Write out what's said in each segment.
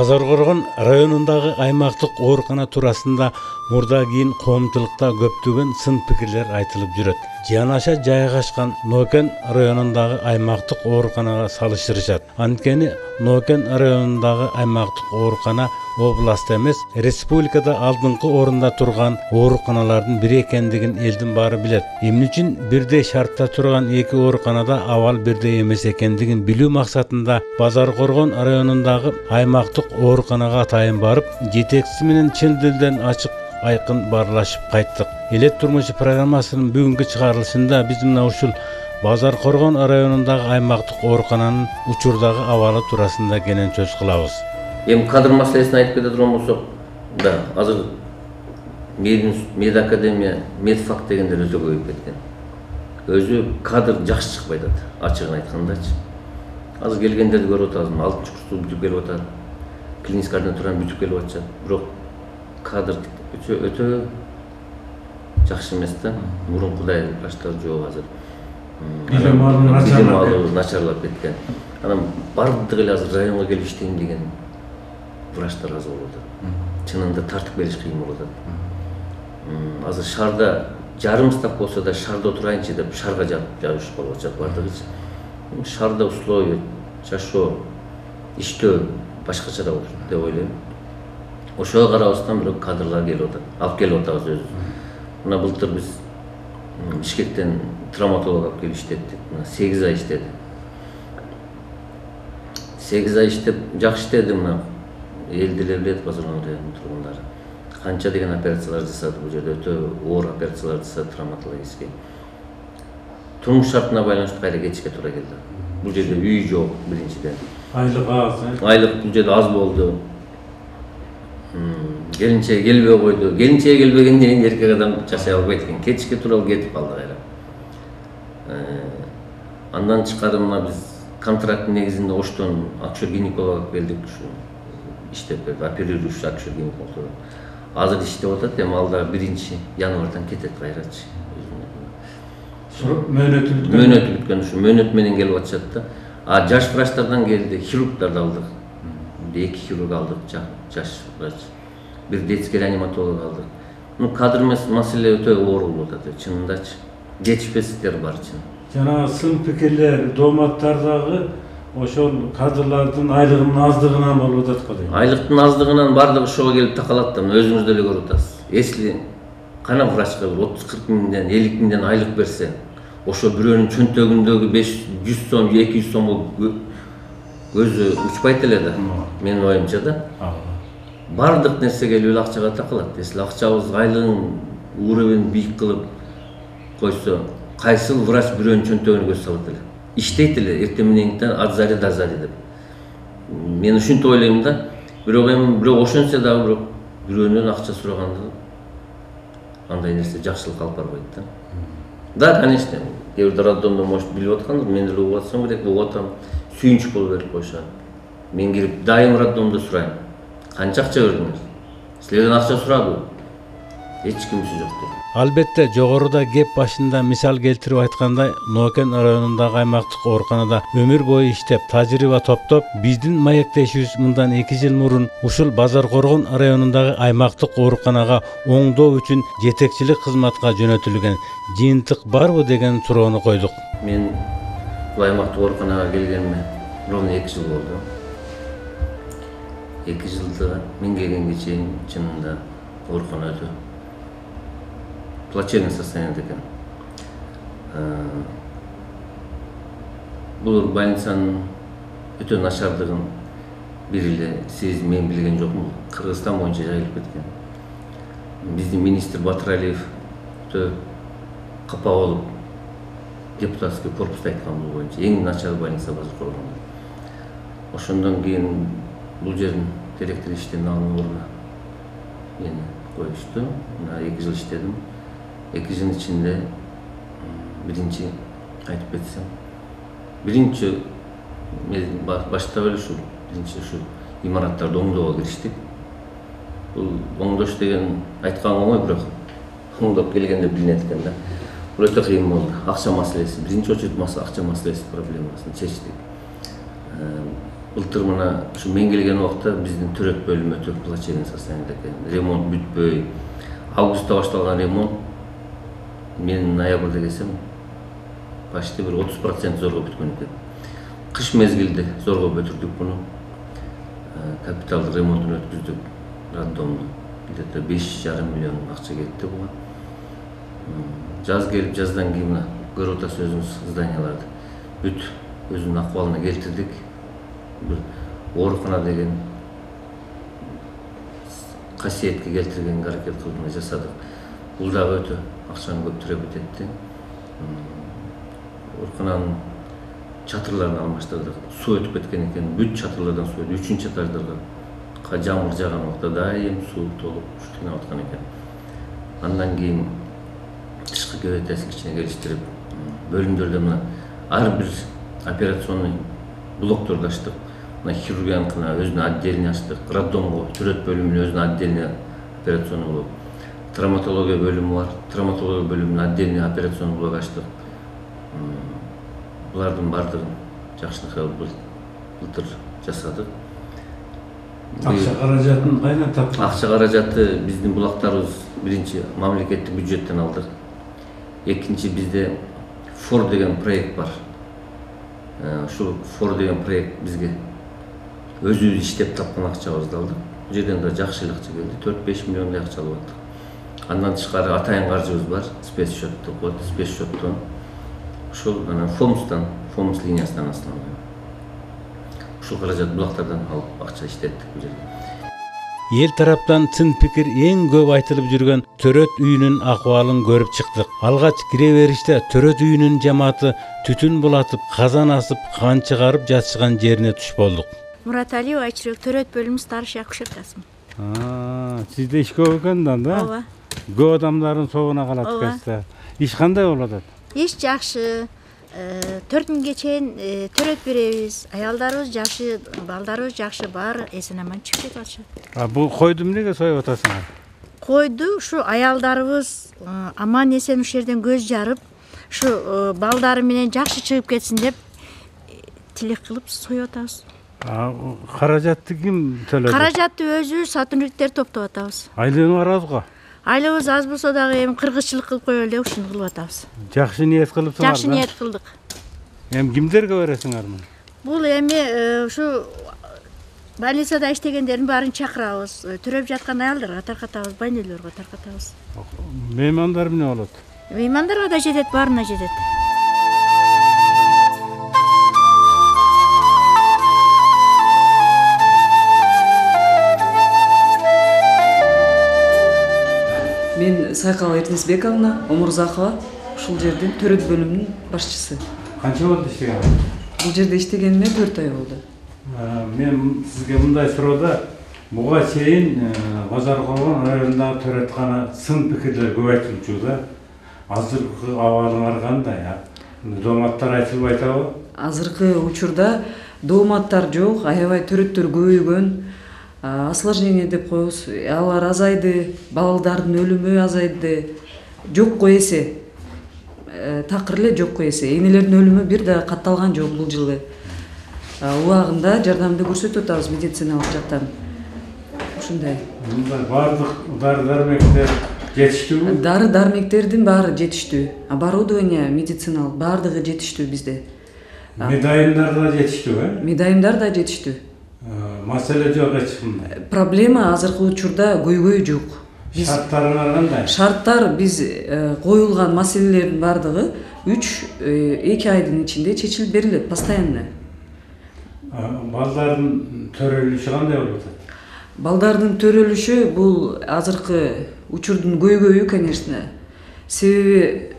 Базар Коргон районундагы аймактык оорукана туурасында мурда кийин коомчулукта көптөгөн сын пикирлер айтылып жүрөт. Жанаша жайгашкан Нокен районундагы аймактык ооруканага салыштырышат. Анткени Нокен районундагы аймактык оорукана областта эмес, республикада алдыңкы орунда турган ооруканалардын бири экендигин элдин баары билет. Эмне үчүн бирдей шартта турган эки ооруканада абал бирдей эмес экендигин билүү максатында Базар Коргон районундагы аймактык ооруканага атайын барып, жетекчиси менен чын дилден ачык айкын баарлашып кайттык. Элет турмушу программасынын бүгүнкү чыгарылышында биз мына ушул Базар Коргон районундагы аймактык оорукананын учурдагы абалы туурасында кенен сөз кылабыз. Эми кадр маселесин айтып кете турган болсок, да, азыр медакадемия, медфак дегендер өтө көбөйүп кеткен. Өзү кадр жакшы чыкпай атат, ачыгын айткандачы. Азыр келгендерди көрүп атабыз, 6-курсту бүтүп келип атат, клиниктик ординатураны бүтүп келип атышат. Бирок кадр өтө жакшы эмес да. Мурункудай врачтар жок азыр. Билим алуу начарлап кеткен. Анан бардыгы эле азыр районго келип иштейм деген врачтар аз болуп атат. Чынында тартып бериш кыйын болуп атат. Азыр шаарда жарым ставка болсо да шаарда отурайынчы деп шаарга жабышып калып атышат бардыгычы. Шаарда условия, жашоо, иштөө башкача да болот деп ойлойм. Ошого карабастан бирок кадрлар келип атат. Алып келип атабыз өзүбүз. Мына былтыр биз Бишкектен травматолог алып келип иштеттик. 8 ай иштеди. 8 ай иштеп, жакшы иштеди мына. Эл деле билет Базар Коргон районунун тургундары. Канча деген операциялар жасады бул жерде, өтө оор операциялар жасады травматологический. Турмуш шартына байланыштуу кайра кетишке туура келди. Бул жерде үй жок биринчиден. Айлык аз. Айлык бул жерде аз болду. Келинчеги келбей койду. Келинчеги келбегенден кийин эркек адам жашай албайт экен. Кетишке туура кетип калды кайра. Андан тышкары мына биз контракттын негизинде Оштон акушер-гинеколог алып келдик. Иштеп берди, оперирующий акушер-гинеколог. Азыр иштеп атат, эми ал дагы 1-январдан кетет кайрачы. Мөөнөтү бүткөн ушу мөөнөт менен келип атышат да. А жаш врачтардан келди, хирургдарды алдык. 2 хирург алдык, жаш врач. Бир детский реаниматолог алдык. Ну кадр маселе өтө оор болуп атат, чынындачы. Жетишпестиктер бар чын. Жана сын пикирлер, дооматтардагы ошол кадрлардын айлыгынын аздыгынан болуп атат го дейм. Айлыктын аздыгынан бардыгы ошого келип такалат да, өзүңүз деле көрүп атасыз. Если кана врачка 30-40 миңден, 50 миңден айлык берсе, ошо бирөөнүн чөнтөгүндөгү 500 сом, 200 сомго көзү учпайт эле да. Менин оюмча да. Бардык нерсе келип эле акчага такалат. Если акчабыз айлыгын уровень бийик кылып койсо, кайсыл врач бирөөнүн чөнтөгүнө көз салат эле. Иштейт эле эртең менен азари деп. Мен ушинтип ойлойм да. Бирок ошентсе дагы бирок бирөөнүн акча сураганда андай нерсе жакшылык алып барбайт да. Да, конечно, кээ бир роддомдо может билип аткандыр, мен деле угуп атсам керек, угуп атам. Сүйүнчүк болуп берип коюшат. Мен кирип дайым роддомдо сурайм. Канча акча бердиңиз? Силерден акча сурабы? Эч кимиси жок дейт. Албетте, жогоруда кеп башында мисал келтирип айткандай, Нокен районундагы аймактык ооруканада өмүр бою иштеп, тажрыйба топтоп, биздин маектешибиз мындан 2 жыл мурун ушул Базар Коргон районундагы аймактык ооруканага оңдоо үчүн жетекчилик кызматка жөнөтүлгөн. Жыйынтык барбы деген суроону койдук. Мен бул аймактык ооруканага келгениме ровно 2 жыл болду. 2 жылда мен келгенге чейин чынында оорукана өтө плачевный состояние экен. Бул больницанын өтө начардыгын бир эле сиз мен билген жокмун. Кыргызстан боюнча жайылып кеткен. Биздин министр Батыралиев өтө капа болуп депутатский корпуста айткан бул боюнча эң начар больница Базар Коргон. Ошондон кийин бул жердин директор иштен алынып ордуна мени коюшту. Мына 2 жыл иштедим. 2 жылдын ичинде биринчи айтып кетсем, биринчи баштап эле ушул биринчи ушул имараттарды оңдоого кириштик. Бул оңдош деген айткан оңой, бирок оңдоп келгенде билинет экен да. Бул өтө кыйын болду. Акча маселеси, биринчи очередь акча маселеси проблемасын чечтик. былтыр мына ушу мен келген убакта биздин төрөт бөлүмү өтө плачевный состояниеда экен. Ремонт бүтпөй. Августта башталган ремонт мен ноябрда келсем почти bir 30% зорго бүткөн экен. Кыш мезгилде зорго бүтүрдүк буну. Капиталдык ремонтун өткөздүк роддомду. Где-то 5,5 миллион акча кетти буга. Жаз келип, жаздан кийин мына көрүп атасыз өзүңүз зданияларды бүт өзүнүн акыбалына келтирдик. Бир оорукана деген касиетке келтиргенге аракет кылдык, жасадык. Бул дагы өтө акчаны көп төрөп кетти. Оорукананын чатырларын алмаштырдык. Суу өтүп кеткен экен, бүт чатырлардан суу өтүп, 3-чү этаждарга жамгыр жааган убакта дайым суу толуп жыйнап аткан экен. Андан кийин тышкы кебетесин кичине келиштирип, бөлүмдөрдө мына ар бир операционный блокторду ачтык. Мына хирургияныкына өзүнүн отдельный ачтык. Роддомго төрөт бөлүмүнүн өзүнүн отдельный операционный блок. Травматология бөлүмү бар. Травматология бөлүмүнүн отдельный операционный блок ачтык. Булардын бардыгын жакшынакай былтыр жасадык. Акча каражатын кайдан таптыңыз? Акча каражаты биздин булактарыбыз биринчи мамлекеттик бюджеттен алдык. Экинчи бизде фор деген проект бар. Ушул фор деген проект бизге өзүбүз иштеп тапкан акчабызды алдык. Бул жерден да жакшы эле акча келди. 4-5 миллиондай акча алып аттык. Андан тышкары атайын каржыбыз бар. Спецсчет деп коет. Спецсчеттон ушул фомус линиясынан асланган. Ушул каражат булактардан алып акча иштеттик бул жерде. Эл тараптан сын пикир эң көп айтылып жүргөн төрөт үйүнүн акыбалын көрүп чыктык. Алгач кире бериште төрөт үйүнүн жамааты түтүн булатып, казан асып, кан чыгарып жатышкан жерине туш болдук. Мураталиева Айчүрөк, төрөт бөлүмү старший акушеркасымын. Сизде иш көп экен да? Ооба. Көп адамдардын соогуна калат экенсиз. Иш кандай болуп атат? Иш жакшы. 4000 чейин төрөт беребиз. Аялдарыбыз жакшы, балдарыбыз жакшы, баары эсен аман чыгып кетип атышат. Бул койду эмнеге союп атасыңар? Койду ушу аялдарыбыз аман эсен ушул жерден көз жарып, ушу балдары менен жакшы чыгып кетсин деп тилек кылып союп атабыз. Каражатты ким төлөдү? Каражатты өзүбүз сотрудниктер топтоп атабыз. Айлыгы бар азго? Айлыбыз аз болсо дагы эми кыргызчылык кылып коелу деп ушуну кылып атабыз. Жакшы ниет кылыпсыңар да? Жакшы ниет кылдык. Эми кимдерге бересиңер муну? Бул эми ушу больницада иштегендердин баарын чакырабыз. Төрөп жаткан аялдарга таркатабыз, больнилерге таркатабыз. Меймандар эмне болот? Меймандарга да жетет, баарына жетет. Мен Сайкал Эрнисбековна Омурзакова, ушул жердин төрөт бөлүмүнүн башчысы. Канча болду иштеген? Бул жерде иштегениме 4 ай болду. Мен сизге мындай суроода буга чейин Базаркулдун районундагы төрөткана сын пикирлер көп айтылчу да. Азыркы абалыңар кандай? Дооматтар айтылбай атабы? Азыркы учурда дооматтар жок, аябай төрөттөр көбөйгөн. Осложнение деп коебуз. Алар азайды, балдардын өлүмү азайды. Жокко эсе. Такыр эле жокко эсе. Энелердин өлүмү бир да катталган жок бул жылы. Убагында жардамды көрсөтүп атабыз медициналык жактан. Ушундай. Бардык дары-дармектер жетиштүүбү? Дары-дармектердин баары жетиштүү. Оборудование медициналык баардыгы жетиштүү бизде. Медайымдар да жетиштүү, Медайымдар да жетиштүү. Маселе жок эч кандай. Проблема азыркы учурда көйгөй жок. Шарттарыңар кандай? Шарттар биз коюлган маселелердин баардыгы 2 айдын ичинде чечилип берилет постоянно. Балдардын төрөлүшү кандай болуп атат? Балдардын төрөлүшү бул азыркы учурдун көйгөйү, конечно. Себеби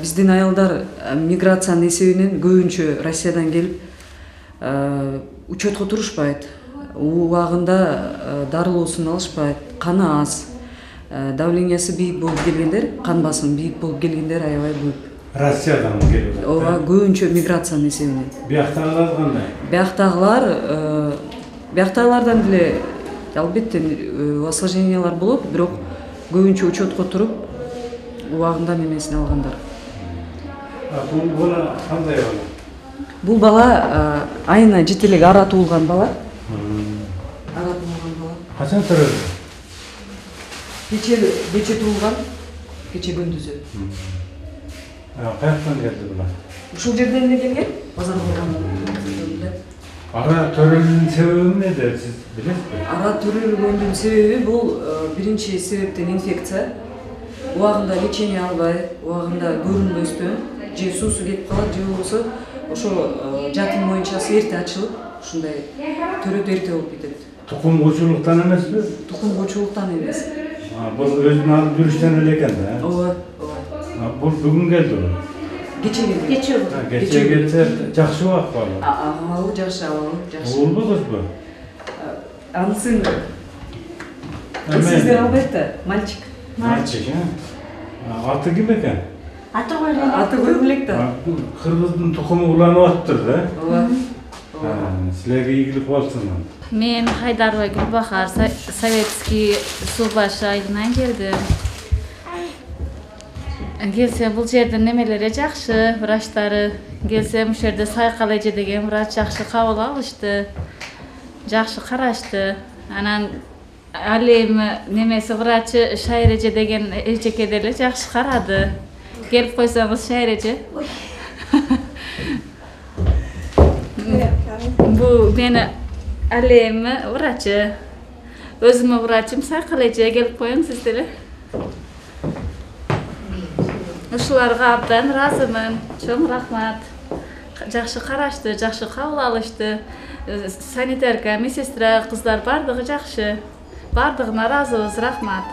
биздин аялдар миграциянын эсебинен көбүнчө Россиядан келип учетко турушпайт. Убагында дарылоосун алышпайт, каны аз. Давлениясы бийик болуп келгендер, кан басымы бийик болуп келгендер аябай көп. Россиядан келип атат. Ооба, көбүнчө миграциянын эсебинен. Бияктагылар кандай? Бияктагылардан деле албетте осложнениялар болот, бирок көбүнчө учетко туруп убагында немесин алгандар. Бул кандай болот? Бул бала айына 7 эле ара туулган бала. Ара туулган бала. Качан төрөлдү? Кече туулган. Кече күндүзү. Каяктан келди булар? Ушул жерден эле келген. Базар болгон. Ара төрөлүүнүн себеби эмнеде, сиз билесизби? Ара төрөлгөндүн себеби бул биринчи себептен инфекция. Убагында лечение албай, убагында көрүнбөстөн, же суусу кетип калат, же болбосо ошо жатын моюнчасы эрте ачылып, ушундай төрөт эрте болуп кетет. Тукум куучулуктан эмеспи? Тукум куучулуктан эмес. Бул өзүн алып жүрүштөн эле экен да. Ооба. Бул бүгүн келди. Кече келди. Кече келсе жакшы акыбалы. Акыбалы жакшы, абалы жакшы. Уулбу кызбы? Анысы сиздер албайт да, мальчик. Мальчик, аты ким экен? Аты кой элек. Аты кой элек да. Кыргыздын тукуму уланып атыптыр да. Ооба. Силерге ийгилик болсун. Мен Хайдарова Гүлбахар, Советский суу башы айылынан келдим. Келсем бул жердин немелери жакшы, врачтары. Келсем ушул жерде Сайкал эже деген врач жакшы кабыл алышты. Жакшы карашты. Анан ал эми немеси врачы Шайыр эже деген эжеке деле жакшы карады. Келип койсоңуз Шайыр эже. Бу мени ал эми врачы. Өзүмө врачым Сайкал эже, келип коюң сиз деле. Ушуларга абдан ыраазымын. Чоң рахмат. Жакшы карашты, жакшы кабыл алышты. Санитарка, медсестра, кыздар бардыгы жакшы. Бардыгына ыраазыбыз, рахмат.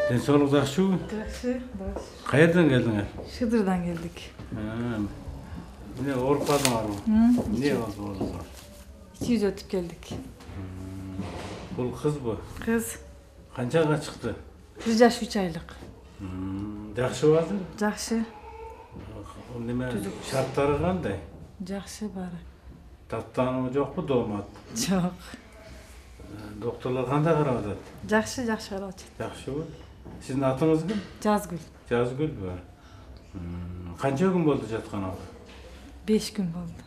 Ден соолук жакшыбы? Жакшы. Каерден келдиңер? Шыдырдан келдик. Эмне ооруп калдыңарбы? Эмне болду? 200 өтүп келдик. Бул кызбы? Кыз Канчага чыкты? 1 жаш 3 айлык. Жакшыбы азыр? Жакшы. Неме шарттары кандай? Жакшы баары. Таптануу жокпу доомат? Жок. Докторлор кандай карап атат? Жакшы карап атат. Жакшыбы? Сиздин атыңыз ким? Жазгүл. Жазгүлбү? Канча күн болду жатканыңа? 5 күн болду.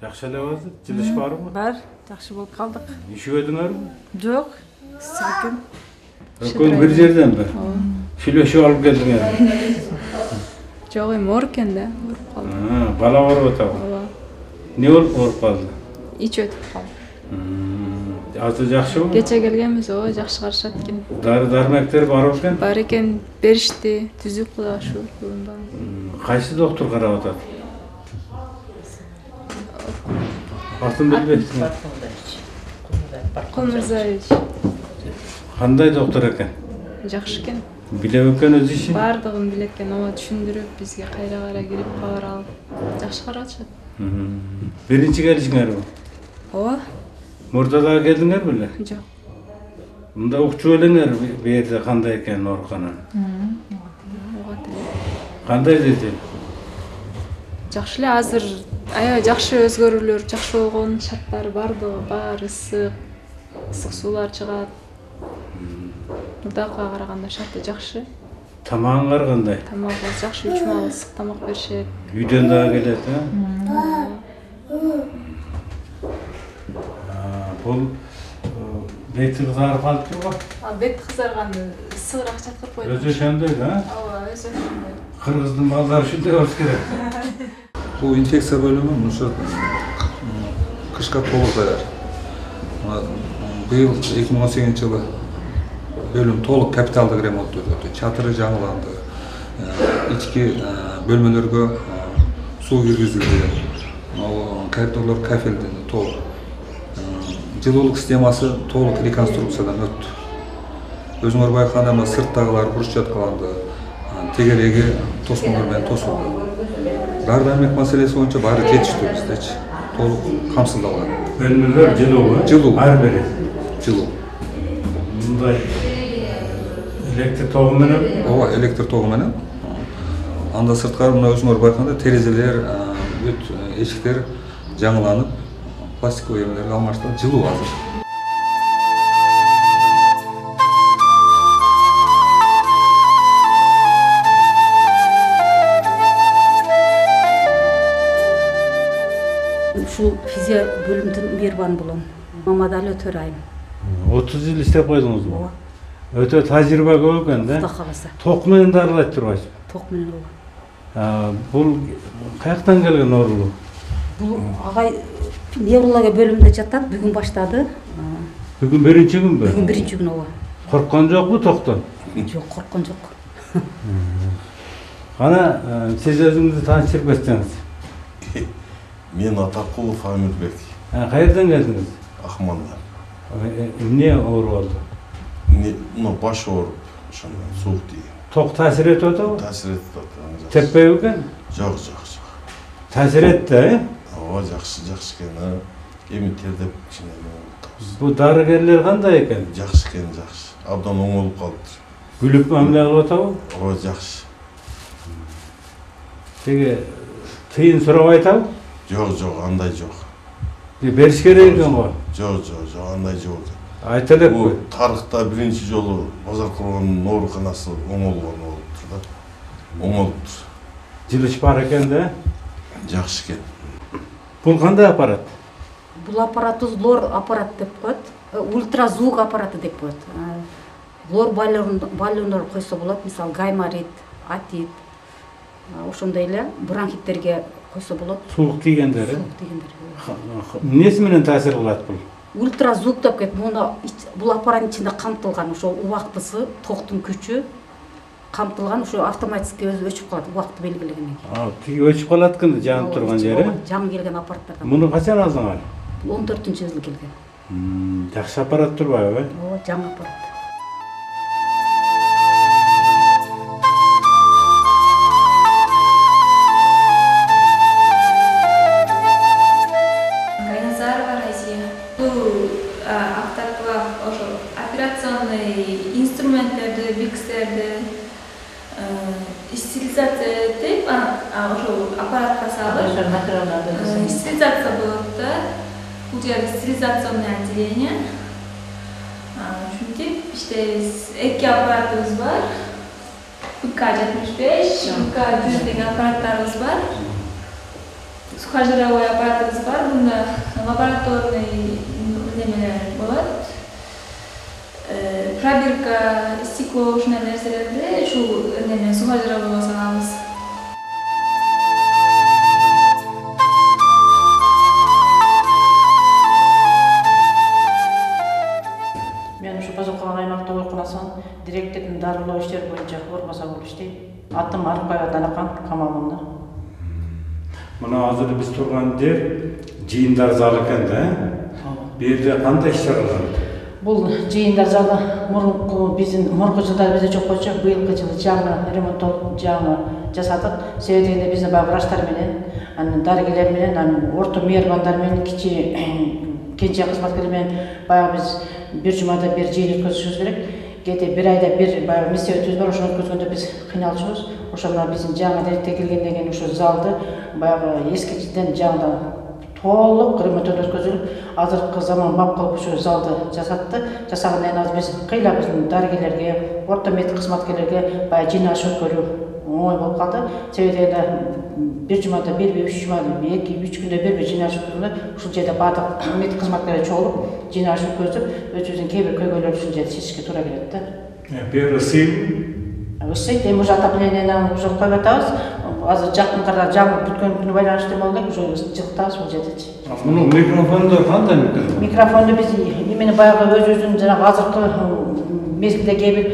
Жакшы эле азыр? Жылыш барбы? Бар. Жакшы болуп калдык. Ишибедиңерби? Жок. Ысык экен. Экөөң бир жерденби? Сүйлөшүп алып келдиңер. Жок эми ооруп экен да, ооруп калды. Бала ооруп атабы? Ооба. Эмне болуп ооруп калды? Ич өтүп калды. Азыр жакшыбы? Кече келгенбиз, ооба, жакшы карашат экен. Дары-дармектер бар экен? Бар экен, беришти, түзүк Кудайга шүгүр бүгүн баары. Кайсы доктор карап атат? Атын билбейсиңби? Кулмурзаевич. Кандай доктор экен? Жакшы экен. Билеп экен өз ишин? Бардыгын билет экен, ооба, түшүндүрүп, бизге кайра кирип кабар алып, жакшы карашат. Биринчи келишиңерби? Ооба. Мурда дагы келдиңер беле? Жок. Мында укчу элеңер бу жерде кандай экенин оорукананын? Ооба деле. Кандай деди? Жакшы эле, азыр аябай жакшы өзгөрүүлөр, жакшы болгон, шарттары бардыгы бар, ысык суулар чыгат. Мурдакыга караганда шарты жакшы. Тамагыңар кандай? Тамагы жакшы, 3 маал ысык тамак беришет. Үйдөн дагы келет, Бул бети кызарып калып турбу? Бет кызарганды ысыгыраак чаткырып койдум. Өзү ошондой да? Ооба, өзү ошондой. Кыргыздын балдары ушундай болуш керек. Бул инфекция бөлүмү ушу кышка толук даяр. Быйыл 2018-жылы бөлүм толук капиталдык ремонт өтүп, чатыры жаңыланды. Ички бөлмөлөргө суу киргизилди. Коридорлор кафелденди толук. Жылуулук системасы толук реконструкциядан өттү. Өзүңөр байкаганда сырттагылар бурчат каланды. Тегереги тоскондор менен тосулду. Дары-дармек маселеси боюнча баары жетиштүү биздечи. Толук камсыздалган. Бөлмөлөр жылуу, Жылуу. ар бири. Жылуу. Мындай электр тогу менен? Ооба, электр тогу менен. Анда сырткары мына өзүңөр байкаганда терезелер, бүт эшиктер жаңыланып, пластиковый эмелерге алмаштырылып, жылуу азыр. Ушул физия бөлүмүнүн мейрбаны болом. Мамадали Төрайым. 30 жыл иштеп койдуңузбу? Ооба. Өтө тажрыйба көп экен да. Кудай кааласа. Ток менен дарылайт турбайсызбы? Ток менен ооба. Бул каяктан келген оорулуу? Бул агай неврология бөлүмүндө жатат, бүгүн баштады. Бүгүн биринчи күнбү? Бүгүн биринчи күн ооба. Корккон жокпу токтон? Жок, корккон жок. Кана сиз өзүңүздү тааныштырып берсеңиз. Мен Атакулов Амирбек. Каерден келдиңиз? Акмандан. Эмне оору болду? Баш ооруп, ошондон суук тийген. Ток таасир этип атабы? Таасир этип атат. Теппейби экен? Жок. Таасир этти, Ооба, жакшы экен. Эми тердеп кичине болуптабыз. Бу дарыгерлер кандай экен? Жакшы экен, жакшы. Абдан оңолуп калыптыр. Күлүп мамиле кылып атабы? Ооба, жакшы. Теги тыйын сурабай атабы? Жок, андай жок. Бериш керек экен го. Жок, андай жок. Айта элекпи? Бул тарыхта биринчи жолу базар курганын ооруканасы оңолгон болуптур да. Оңолуптур. Жылыш бар экен да? Жакшы экен. Бул кандай аппарат? Бул аппаратыбыз лор аппарат деп коет. Ультразвук аппараты деп коет. Лор баллондор койсо болот, мисалы гайморит, атит. Ошондой эле бронхиттерге койсо болот. Суук тийгендер. Суук тийгендер. Эмнеси менен таасир кылат бул? Ультразвук деп коет. Бул аппараттын ичинде камтылган ошол убактысы, токтун күчү камтылган, ошо автоматически өзү өчүп калат, убакытты белгилегенден кийин. Тиги өчүп калат экен жанып турган жери. Жаңы келген аппараттардан. Муну качан алдыңар? 14-жылы келген. Жакшы аппарат турбайбы? Ооба, жаңы аппарат. Инструменттерди, бикстерди стерилизация этип, ошол аппаратка салып, стерилизация болот да. Бул жерде стерилизационное отделение. Ушинтип, эки аппаратыбыз бар. ПК-75, ПК-100 деген аппараттарыбыз бар. Сухожировой аппаратыбыз бар. Бунда лабораторный немелер болот. Пробирка, стекло, ушундай нерселерди ушул неме сухожировойго салабыз. Мен ушу Бозокулан аймактык ооруканасынын директорунун дарылоо иштери боюнча орунбасар болуп иштейм. Атым Арыкбаева Далакан, Камалымда. Мына азыр биз турган жер жыйындар залы экен да. Бул жерде кандай иш чаралар? Бул жыйындар залы мурунку жылдары бизде жок болчу, быйылкы жылы жаңы ремонттолуп, жаңы жасадык. Себеби дегенде бизде баягы врачтар менен, анан дарыгерлер менен, орто мейрбандар менен, кичи кенже кызматкерлер менен баягы биз бир жумада бир жыйын өткөзүшүбүз керек. Кээде бир айда бир баягы миссия өтүбүз бар, ошону өткөзгөндө биз кыйналышыбыз. Ошо мына биздин жаңы директор келгенден кийин ушул залды баягы эскичиден жаңыдан толук ремонттон өткөзүлүп, азыркы заман бап кылып ушу залды жасатты. Жасагандан кийин азыр биз кыйла биздин дарыгерлерге, орто мед кызматкерлерге баягы жыйнаш өткөрүү оңой болуп калды. Себеби дегенде бир жумада бирби, 3 жумада 2-3 күндө бирби жыйнаш өткөзгөндө ушул жерде баардык мед кызматкерлер чогулуп, жыйнаш өткөзүп, өзүбүздүн кээ бир көйгөйлөрдү ушул жерде чечишке туура келет да. Бир ысыйбы? Ысыйт, эми уже отопленияны уже коюп атабыз. Азыр жакынкарда жаңы бүткөн күнү байланыштуу болду, уже жылытабыз бул жердечи. Муну микрофондор кандай микрофон? Микрофонду биз эмени баягы өзүбүздүн жанагы азыркы мезгилде кээ бир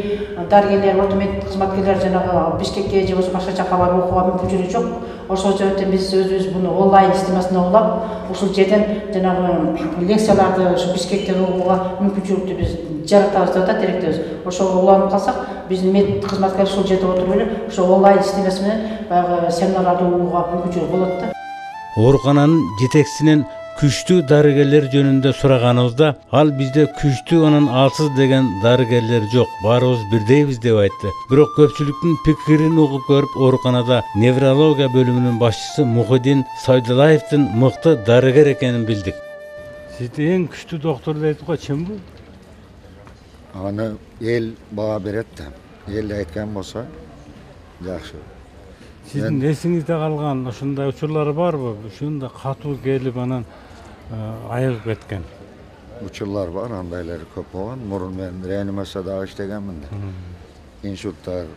дарыгерлер, орто мед кызматкерлер жанагы Бишкекке же болбосо башка жака барып окууга мүмкүнчүлүгү жок. Ошол себептен биз өзүбүз буну онлайн системасына улап, ушул жерден жанагы лекцияларды ушу Бишкектен угууга мүмкүнчүлүктү биз жаратабыз деп атат директорубуз. Ошого уланып калсак, биздин мед кызматкерлер ушул жерде отуруп эле, ошо онлайн системасы менен баягы семинарларды угууга мүмкүнчүлүк болот да. Оорукананын жетекчисинен күчтүү дарыгерлер жөнүндө сураганыбызда, ал бизде күчтүү анан алсыз деген дарыгерлер жок, баарыбыз бирдейбиз деп айтты. Бирок көпчүлүктүн пикирин угуп көрүп, ооруканада неврология бөлүмүнүн башчысы Мухиддин Сайдуллаевдин мыкты дарыгер экенин билдик. Сизди эң күчтүү доктор дейт го, чынбы? Аны эл баа берет да. Эл айткан болсо жакшы. Сиздин эсиңизде калган ушундай учурлар барбы? Ушундай катуу келип анан айыгып кеткен. Учурлар бар, андайлар көп болгон. Мурун мен реанимацияда иштегенмин да. Инсульттар.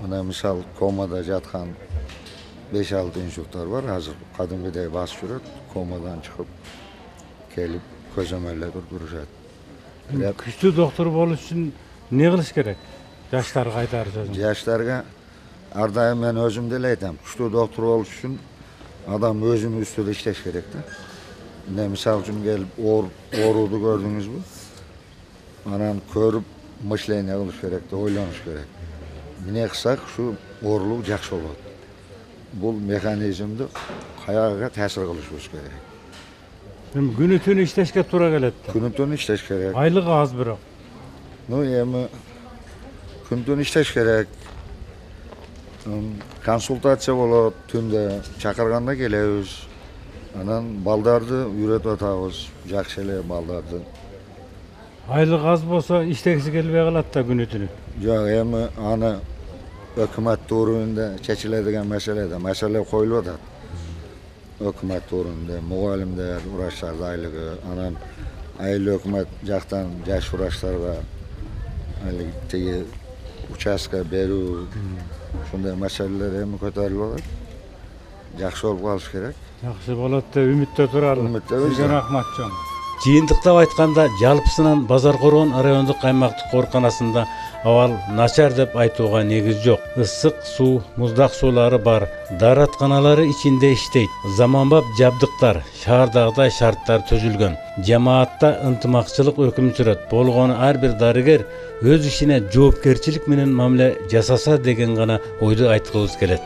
Мына мисал комада жаткан 5-6 инсульттар бар. Азыр кадимгидей басып жүрөт. Комадан чыгып келип көзөмөлдөп турушат. Күчтүү доктор болуш үчүн не кылыш керек? Жаштарга айтар сөзүң. Жаштарга ар дайым мен өзүм деле айтам. Күчтүү доктор болуш үчүн адам өзүнүн үстүндө иштеш керек да. Мына мисал үчүн келип ооруду көрдүңүзбү? Анан көрүп мышление кылыш керек да, ойлонуш керек. Эмне кылсак ушу оорулук жакшы болот. Бул механизмди каягага таасир кылышыбыз керек. Күнү түнү иштешке туура келет. Күнү түнү иштеш керек. Айлыгы аз бирок. Эми күнү түнү иштеш керек. Консультация болот, түндө чакырганда келебиз. Анан балдарды үйрөтүп атабыз, жакшы эле балдарды. Айлык аз болсо иштегиси келбей калат да күнү түнү. Жок, эми аны өкмөт уровунда чечиледиген маселе да, маселе коюлуп атат. Өкмөт уровунда мугалимдер, врачтардын айлыгы, анан айыл өкмөт жактан жаш врачтарга тиги участка берүү, ушундай маселелер эми көтөрүлүп атат. Жакшы болуп калыш керек. Жакшы болот деп үмүттө туралы. Сизге рахмат чоң. Жыйынтыктап айтканда, жалпысынан Базар Коргон райондук аймактык ооруканасында абал начар деп айтууга негиз жок. Ысык суу, муздак суулары бар, дааратканалары ичинде иштейт. Заманбап жабдыктар, шаардагыдай шарттар түзүлгөн. Жамаатта ынтымакчылык өкүм сүрөт. Болгону ар бир дарыгер өз ишине жоопкерчилик менен мамиле жасаса деген гана ойду айткыбыз келет.